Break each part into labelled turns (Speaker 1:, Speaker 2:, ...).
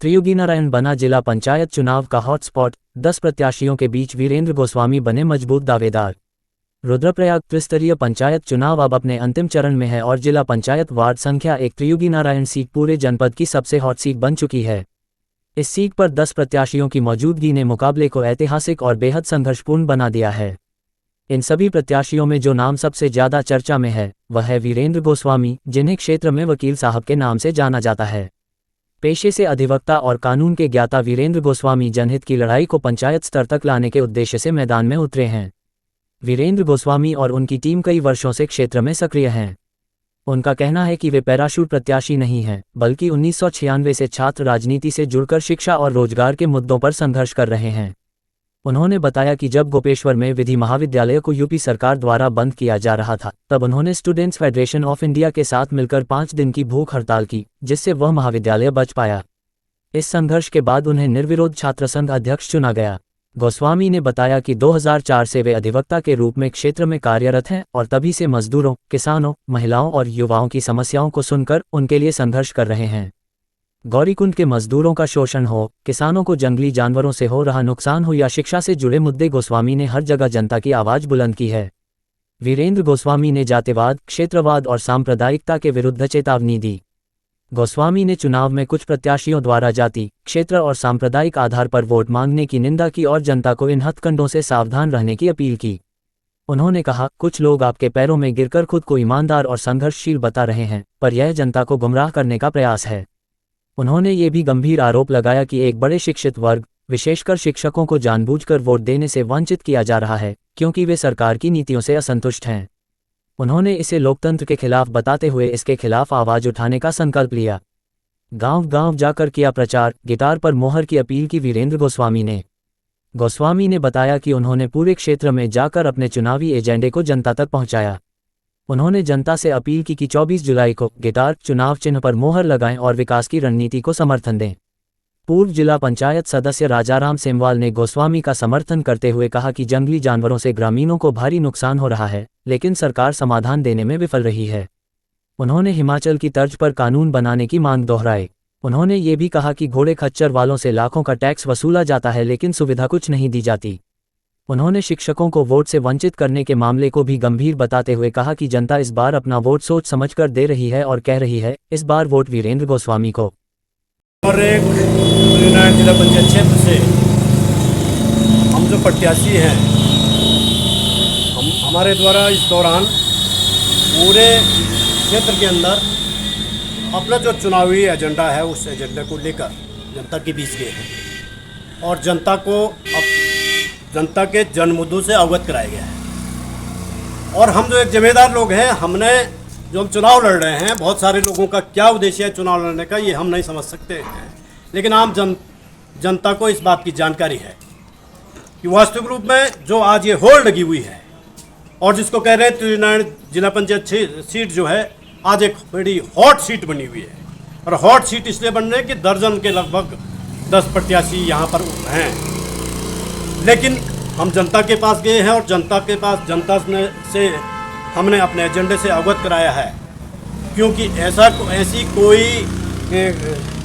Speaker 1: त्रियुगीनारायण बना जिला पंचायत चुनाव का हॉटस्पॉट, 10 प्रत्याशियों के बीच वीरेंद्र गोस्वामी बने मजबूत दावेदार। रुद्रप्रयाग त्रिस्तरीय पंचायत चुनाव अब अपने अंतिम चरण में है और जिला पंचायत वार्ड संख्या 1 त्रियुगीनारायण सीट पूरे जनपद की सबसे हॉट सीट बन चुकी है। इस सीट पर 10 प्रत्याशियों की मौजूदगी ने मुकाबले को ऐतिहासिक और बेहद संघर्षपूर्ण बना दिया है। इन सभी प्रत्याशियों में जो नाम सबसे ज्यादा चर्चा में है वह है वीरेंद्र गोस्वामी, जिन्हें क्षेत्र में वकील साहब के नाम से जाना जाता है। पेशे से अधिवक्ता और कानून के ज्ञाता वीरेंद्र गोस्वामी जनहित की लड़ाई को पंचायत स्तर तक लाने के उद्देश्य से मैदान में उतरे हैं। वीरेंद्र गोस्वामी और उनकी टीम कई वर्षों से क्षेत्र में सक्रिय हैं। उनका कहना है कि वे पैराशूट प्रत्याशी नहीं हैं, बल्कि 1996 से छात्र राजनीति से जुड़कर शिक्षा और रोजगार के मुद्दों पर संघर्ष कर रहे हैं। उन्होंने बताया कि जब गोपेश्वर में विधि महाविद्यालय को यूपी सरकार द्वारा बंद किया जा रहा था, तब उन्होंने स्टूडेंट्स फेडरेशन ऑफ इंडिया के साथ मिलकर 5 दिन की भूख हड़ताल की, जिससे वह महाविद्यालय बच पाया। इस संघर्ष के बाद उन्हें निर्विरोध छात्र संघ अध्यक्ष चुना गया। गोस्वामी ने बताया कि 2004 से वे अधिवक्ता के रूप में क्षेत्र में कार्यरत हैं और तभी से मजदूरों, किसानों, महिलाओं और युवाओं की समस्याओं को सुनकर उनके लिए संघर्ष कर रहे हैं। गौरीकुंड के मजदूरों का शोषण हो, किसानों को जंगली जानवरों से हो रहा नुकसान हो या शिक्षा से जुड़े मुद्दे, गोस्वामी ने हर जगह जनता की आवाज बुलंद की है। वीरेंद्र गोस्वामी ने जातिवाद, क्षेत्रवाद और सांप्रदायिकता के विरुद्ध चेतावनी दी। गोस्वामी ने चुनाव में कुछ प्रत्याशियों द्वारा जाति, क्षेत्र और सांप्रदायिक आधार पर वोट मांगने की निंदा की और जनता को इन हथकंडों से सावधान रहने की अपील की। उन्होंने कहा, कुछ लोग आपके पैरों में गिरकर खुद को ईमानदार और संघर्षशील बता रहे हैं, पर यह जनता को गुमराह करने का प्रयास है। उन्होंने ये भी गंभीर आरोप लगाया कि एक बड़े शिक्षित वर्ग, विशेषकर शिक्षकों को जानबूझकर वोट देने से वंचित किया जा रहा है, क्योंकि वे सरकार की नीतियों से असंतुष्ट हैं। उन्होंने इसे लोकतंत्र के खिलाफ बताते हुए इसके खिलाफ आवाज उठाने का संकल्प लिया। गांव-गांव जाकर किया प्रचार, गिटार पर मोहर की अपील की वीरेंद्र गोस्वामी ने। गोस्वामी ने बताया कि उन्होंने पूरे क्षेत्र में जाकर अपने चुनावी एजेंडे को जनता तक पहुंचाया। उन्होंने जनता से अपील की कि 24 जुलाई को गिटार चुनाव चिन्ह पर मोहर लगाएं और विकास की रणनीति को समर्थन दें। पूर्व जिला पंचायत सदस्य राजाराम सेमवाल ने गोस्वामी का समर्थन करते हुए कहा कि जंगली जानवरों से ग्रामीणों को भारी नुकसान हो रहा है, लेकिन सरकार समाधान देने में विफल रही है। उन्होंने हिमाचल की तर्ज पर कानून बनाने की मांग दोहराई। उन्होंने ये भी कहा कि घोड़े खच्चर वालों से लाखों का टैक्स वसूला जाता है, लेकिन सुविधा कुछ नहीं दी जाती। उन्होंने शिक्षकों को वोट से वंचित करने के मामले को भी गंभीर बताते हुए कहा कि जनता इस बार अपना वोट सोच समझकर दे रही है और कह रही है, इस बार वोट वीरेंद्र गोस्वामी को।
Speaker 2: और एक जिला पंचायत क्षेत्र से हम जो प्रत्याशी हैं, हमारे द्वारा इस दौरान पूरे क्षेत्र के अंदर अपना जो चुनावी एजेंडा है उस एजेंडे को लेकर जनता के बीच गए हैं और जनता के जन मुद्दों से अवगत कराया गया है। और हम जो एक जिम्मेदार लोग हैं, हमने जो हम चुनाव लड़ रहे हैं, बहुत सारे लोगों का क्या उद्देश्य है चुनाव लड़ने का ये हम नहीं समझ सकते हैं, लेकिन आम जनता को इस बात की जानकारी है कि वास्तविक रूप में जो आज ये होड़ लगी हुई है और जिसको कह रहे हैं त्रियुगीनारायण जिला पंचायत सीट जो है आज एक बड़ी हॉट सीट बनी हुई है। और हॉट सीट इसलिए बन रही है कि दर्जन के लगभग 10 प्रत्याशी यहाँ पर हैं। लेकिन हम जनता के पास गए हैं और जनता से हमने अपने एजेंडे से अवगत कराया है, क्योंकि ऐसी कोई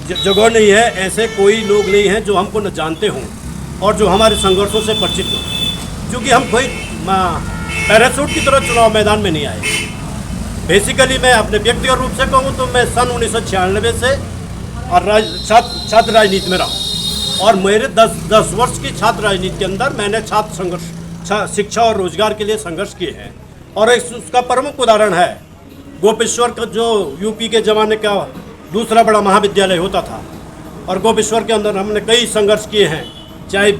Speaker 2: जगह नहीं है, ऐसे कोई लोग नहीं हैं जो हमको न जानते हों और जो हमारे संघर्षों से परिचित हों, क्योंकि हम कोई पैराशूट की तरह चुनाव मैदान में नहीं आए। बेसिकली मैं अपने व्यक्तिगत रूप से कहूँ तो मैं सन 1996 से और छात्र राजनीति में रहा और मेरे 10 वर्ष की छात्र राजनीति के अंदर मैंने छात्र संघर्ष, शिक्षा और रोजगार के लिए संघर्ष किए हैं। और उसका प्रमुख उदाहरण है गोपेश्वर का, जो यूपी के ज़माने का दूसरा बड़ा महाविद्यालय होता था और गोपेश्वर के अंदर हमने कई संघर्ष किए हैं। चाहे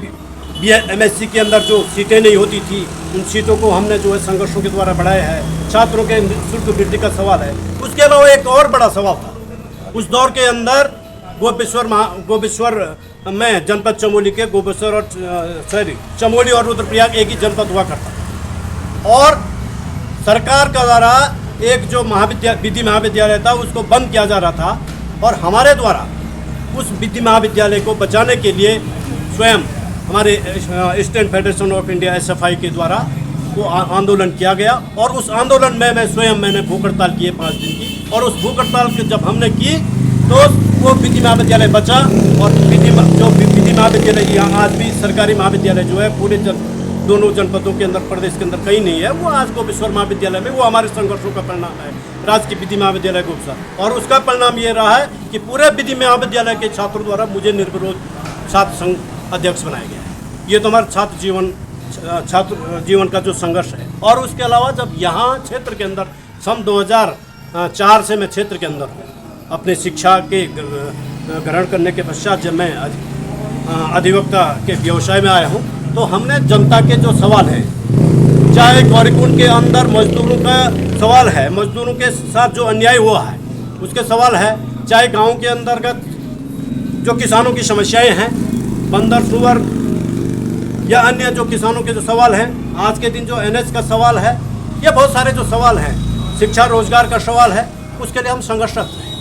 Speaker 2: MSc के अंदर जो सीटें नहीं होती थी, उन सीटों को हमने जो है संघर्षों के द्वारा बढ़ाया है। छात्रों के शुल्क वृद्धि का सवाल है। उसके अलावा एक और बड़ा सवाल था उस दौर के अंदर, गोपेश्वर में जनपद चमोली के गोपेश्वर और चमोली और रुद्रप्रयाग एक ही जनपद हुआ करता और सरकार का द्वारा एक जो विधि महाविद्यालय था उसको बंद किया जा रहा था और हमारे द्वारा उस विधि महाविद्यालय को बचाने के लिए स्वयं हमारे eastern federation of India SFI के द्वारा वो आंदोलन किया गया और उस आंदोलन में मैंने भूख हड़ताल की है 5 दिन की। और उस भूख हड़ताल जब हमने की तो वो विधि महाविद्यालय बचा। और विधि महाविद्यालय यहाँ आज भी सरकारी महाविद्यालय जो है पूरे दोनों जनपदों के अंदर, प्रदेश के अंदर कहीं नहीं है। वो आज गोपेश्वर महाविद्यालय में, वो हमारे संघर्षों का परिणाम है, राजकीय विधि महाविद्यालय गोपसा। और उसका परिणाम ये रहा है कि पूरे विधि महाविद्यालय के छात्रों द्वारा मुझे निर्विरोध छात्र संघ अध्यक्ष बनाया गया है। ये तो हमारा छात्र जीवन का जो संघर्ष है। और उसके अलावा जब यहाँ क्षेत्र के अंदर सन 2004 से मैं क्षेत्र के अंदर अपने शिक्षा के ग्रहण करने के पश्चात जब मैं अधिवक्ता के व्यवसाय में आया हूँ, तो हमने जनता के जो सवाल हैं, चाहे गौरीकुंड के अंदर मजदूरों का सवाल है, मजदूरों के साथ जो अन्याय हुआ है उसके सवाल है, चाहे गांव के अंतर्गत जो किसानों की समस्याएं हैं, बंदर सुअर या अन्य जो किसानों के जो सवाल हैं, आज के दिन जो NH का सवाल है, ये बहुत सारे जो सवाल हैं, शिक्षा रोजगार का सवाल है, उसके लिए हम संघर्षरत हैं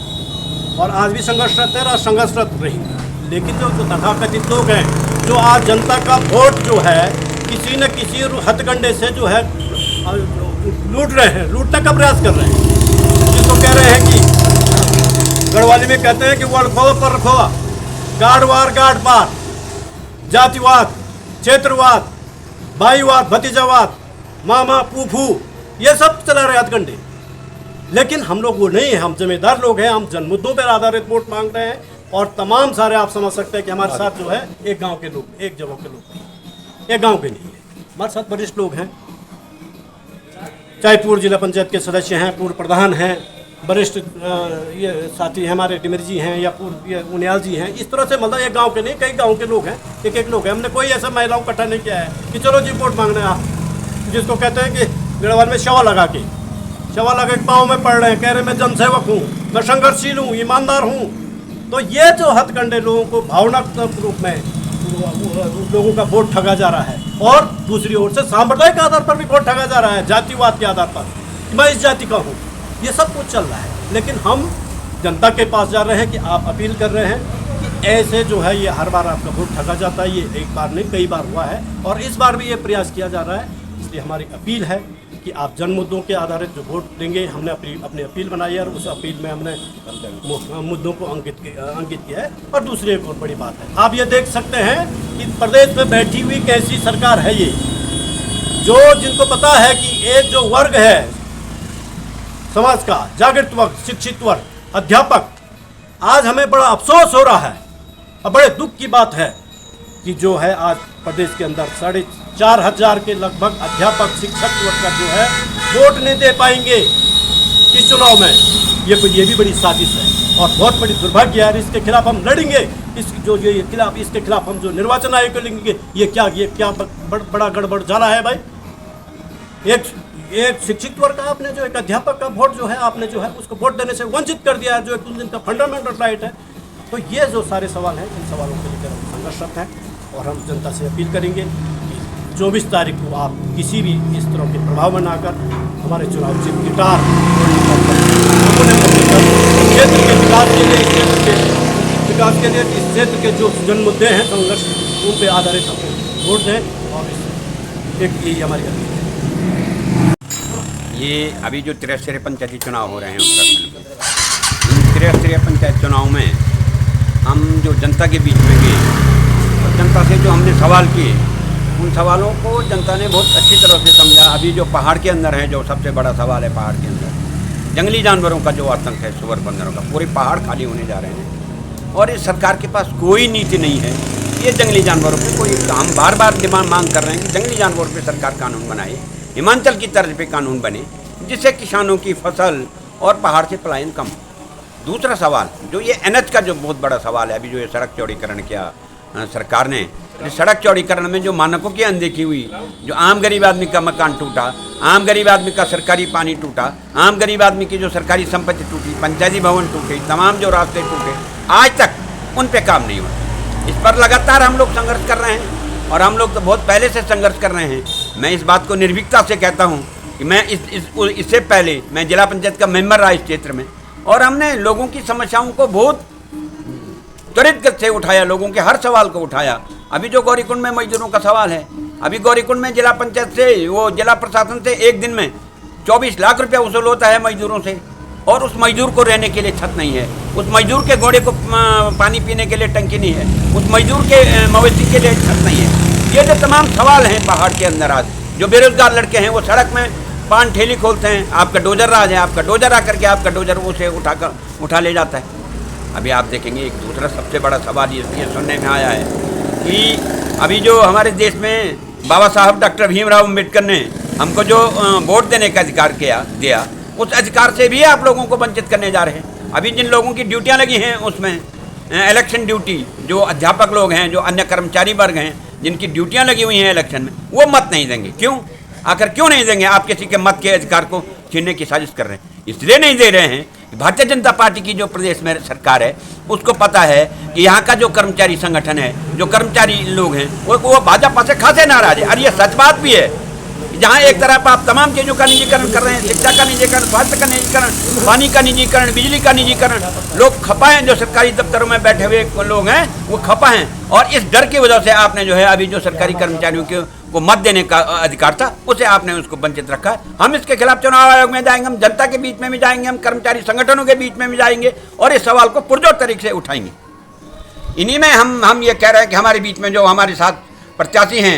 Speaker 2: और आज भी संघर्षरत है और संघर्षरत रहेंगे। लेकिन जो तथाकथित लोग हैं जो आज जनता का वोट जो है किसी न किसी हथकंडे से जो है लूट रहे हैं, लूटने का प्रयास कर रहे हैं, जिसको कह रहे हैं कि गढ़वाली में कहते हैं कि वो अड़खोवा पर रखोवा, गाड़वार गाड़ पार, जातिवाद, क्षेत्रवाद, भाईवाद, भतीजावाद, मामा फूफू, ये सब चला रहे हथकंडे। लेकिन हम लोग वो नहीं है, हम जिम्मेदार लोग हैं, हम जन मुद्दों पर आधारित वोट मांग रहे हैं। और तमाम सारे आप समझ सकते हैं कि हमारे साथ जो है एक गांव के लोग, एक जगह के लोग, एक गांव के नहीं है, हमारे साथ वरिष्ठ लोग हैं, चाहे पूर्व जिला पंचायत के सदस्य हैं, पूर्व प्रधान हैं, वरिष्ठ ये साथी हैं हमारे डिमर जी हैं या पूर्व ये उनियाल जी हैं। इस तरह से मतलब एक गांव के नहीं, कई गांव के लोग हैं, एक एक लोग हैं। हमने कोई ऐसा महिलाओं को इकट्ठा नहीं किया है कि चलो जी वोट मांगने आप, जिसको कहते हैं कि गढ़वाल में शवा लगा के पाँव में पड़ रहे हैं, कह रहे मैं जनसेवक हूँ, मैं संघर्षशील हूँ, ईमानदार हूँ। तो ये जो हथकंडे लोगों को भावनात्मक रूप में लोगों का वोट ठगा जा रहा है, और दूसरी ओर से सांप्रदायिक आधार पर भी वोट ठगा जा रहा है, जातिवाद के आधार पर, मैं इस जाति का हूँ, ये सब कुछ चल रहा है। लेकिन हम जनता के पास जा रहे हैं कि आप अपील कर रहे हैं कि ऐसे जो है ये हर बार आपका वोट ठगा जाता है, ये एक बार नहीं कई बार हुआ है और इस बार भी ये प्रयास किया जा रहा है। इसलिए हमारी अपील है कि आप जन मुद्दों के आधारित जो वोट देंगे, हमने अपनी अपील बनाई है और उस अपील में हमने मुद्दों को अंकित किया है। और दूसरी एक और बड़ी बात है, आप ये देख सकते हैं कि प्रदेश में बैठी हुई कैसी सरकार है ये, जो जिनको पता है कि एक जो वर्ग है समाज का, जागृत वर्ग, शिक्षित वर्ग, अध्यापक, आज हमें बड़ा अफसोस हो रहा है और बड़े दुख की बात है कि जो है आज प्रदेश के अंदर 4,500 के लगभग अध्यापक शिक्षक वर्ग का जो है वोट नहीं दे पाएंगे इस चुनाव में। ये भी बड़ी साजिश है और बहुत बड़ी दुर्भाग्य है। इसके खिलाफ हम लड़ेंगे, इसके खिलाफ हम जो निर्वाचन आयोग को लेंगे। ये क्या बड़ा गड़बड़ जाला है भाई। एक शिक्षित वर्ग का आपने जो एक अध्यापक का वोट जो है आपने जो है उसको वोट देने से वंचित कर दिया है, जो एक उनका फंडामेंटल राइट है। तो ये जो सारे सवाल हैं, इन सवालों को लेकर हम संघर्षरत हैं और हम जनता से अपील करेंगे कि 24 तारीख को आप किसी भी इस तरह के प्रभाव में ना आकर हमारे चुनाव से गिटार क्षेत्र के विकास के लिए इस क्षेत्र के जो जन मुद्दे हैं संघर्ष, उन पर आधारित हम वोट दें। और यही हमारी अपील है।
Speaker 3: ये अभी जो त्रिस्तरीय पंचायती चुनाव हो रहे हैं उत्तराखंड में, इन त्रिस्तरीय पंचायत चुनाव में हम जो जनता के बीच में गए और जनता से जो हमने सवाल किए, उन सवालों को जनता ने बहुत अच्छी तरह से समझा। अभी जो पहाड़ के अंदर है, जो सबसे बड़ा सवाल है पहाड़ के अंदर जंगली जानवरों का जो आतंक है, सुअर बंदरों का, पूरे पहाड़ खाली होने जा रहे हैं और इस सरकार के पास कोई नीति नहीं है। ये जंगली जानवरों पर कोई, हम बार बार डिमांड मांग कर रहे हैं कि जंगली जानवरों पर सरकार कानून बनाए, हिमाचल की तर्ज पे कानून बने, जिससे किसानों की फसल और पहाड़ से पलायन कम हो। दूसरा सवाल जो ये NH का जो बहुत बड़ा सवाल है, अभी जो ये सड़क चौड़ीकरण किया सरकार ने, सड़क चौड़ीकरण में जो मानकों की अनदेखी हुई, जो आम गरीब आदमी का मकान टूटा, आम गरीब आदमी का सरकारी पानी टूटा, आम गरीब आदमी की जो सरकारी संपत्ति टूटी, पंचायती भवन टूटे, तमाम जो रास्ते टूटे, आज तक उन पे काम नहीं हुआ। इस पर लगातार हम लोग संघर्ष कर रहे हैं और हम लोग तो बहुत पहले से संघर्ष कर रहे हैं। मैं इस बात को निर्भीकता से कहता हूँ कि मैं इससे पहले मैं जिला पंचायत का मेंबर रहा इस क्षेत्र में और हमने लोगों की समस्याओं को बहुत त्वरित गति से उठाया, लोगों के हर सवाल को उठाया। अभी जो गौरीकुंड में मजदूरों का सवाल है, अभी गौरीकुंड में जिला पंचायत से, वो जिला प्रशासन से एक दिन में 24 लाख रुपया वसूल होता है मजदूरों से। और उस मजदूर को रहने के लिए छत नहीं है, उस मजदूर के घोड़े को पानी पीने के लिए टंकी नहीं है, उस मजदूर के मवेशी के लिए छत नहीं है। ये जो तमाम सवाल हैं पहाड़ के अंदर आज, जो बेरोजगार लड़के हैं वो सड़क में पान ठेली खोलते हैं, आपका डोजर राज है, आपका डोजर आकर के आपका डोजर उसे उठा ले जाता है। अभी आप देखेंगे एक दूसरा सबसे बड़ा सवाल ये सुनने में आया है कि अभी जो हमारे देश में बाबा साहब डॉक्टर भीमराव अम्बेडकर ने हमको जो वोट देने का अधिकार दिया, उस अधिकार से भी आप लोगों को वंचित करने जा रहे हैं। अभी जिन लोगों की ड्यूटियां लगी हैं उसमें इलेक्शन ड्यूटी, जो अध्यापक लोग हैं, जो अन्य कर्मचारी वर्ग हैं जिनकी ड्यूटियां लगी हुई हैं इलेक्शन में, वो मत नहीं देंगे। क्यों? आखिर क्यों नहीं देंगे? आप किसी के मत के अधिकार को छीनने की साजिश कर रहे हैं। इसलिए नहीं दे रहे हैं कि भारतीय जनता पार्टी की जो प्रदेश में सरकार है उसको पता है कि यहाँ का जो कर्मचारी संगठन है, जो कर्मचारी लोग हैं, वो भाजपा से खासे नाराज है। और ये सच बात भी है, जहाँ एक तरफ आप तमाम चीज़ों का निजीकरण कर रहे हैं, शिक्षा का निजीकरण, स्वास्थ्य का निजीकरण, पानी का निजीकरण, बिजली का निजीकरण, लोग खपा हैं। जो सरकारी दफ्तरों में बैठे हुए लोग हैं वो खपा हैं, और इस डर की वजह से आपने जो है अभी जो सरकारी कर्मचारियों को मत देने का अधिकार था उसे आपने उसको वंचित रखा है। हम इसके खिलाफ चुनाव आयोग में जाएंगे, हम जनता के बीच में भी जाएंगे, हम कर्मचारी संगठनों के बीच में भी जाएंगे और इस सवाल को पुरजोर तरीके से उठाएंगे। इन्हीं में हम ये कह रहे हैं कि हमारे बीच में जो हमारे साथ प्रत्याशी हैं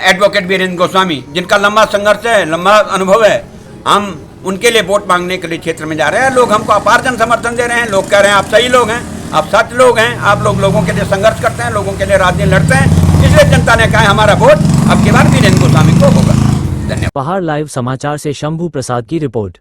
Speaker 3: एडवोकेट वीरेंद्र गोस्वामी, जिनका लंबा संघर्ष है, लंबा अनुभव है, हम उनके लिए वोट मांगने के लिए क्षेत्र में जा रहे हैं। लोग हमको अपार जन समर्थन दे रहे हैं। लोग कह रहे हैं आप सही लोग हैं, आप सच लोग हैं, आप लोगों के लिए संघर्ष करते हैं, लोगों के लिए राजनीति लड़ते हैं। इसलिए जनता ने कहा हमारा वोट अब की बार वीरेंद्र गोस्वामी को होगा। धन्यवाद।
Speaker 1: पहाड़ लाइव समाचार से शंभू प्रसाद की रिपोर्ट।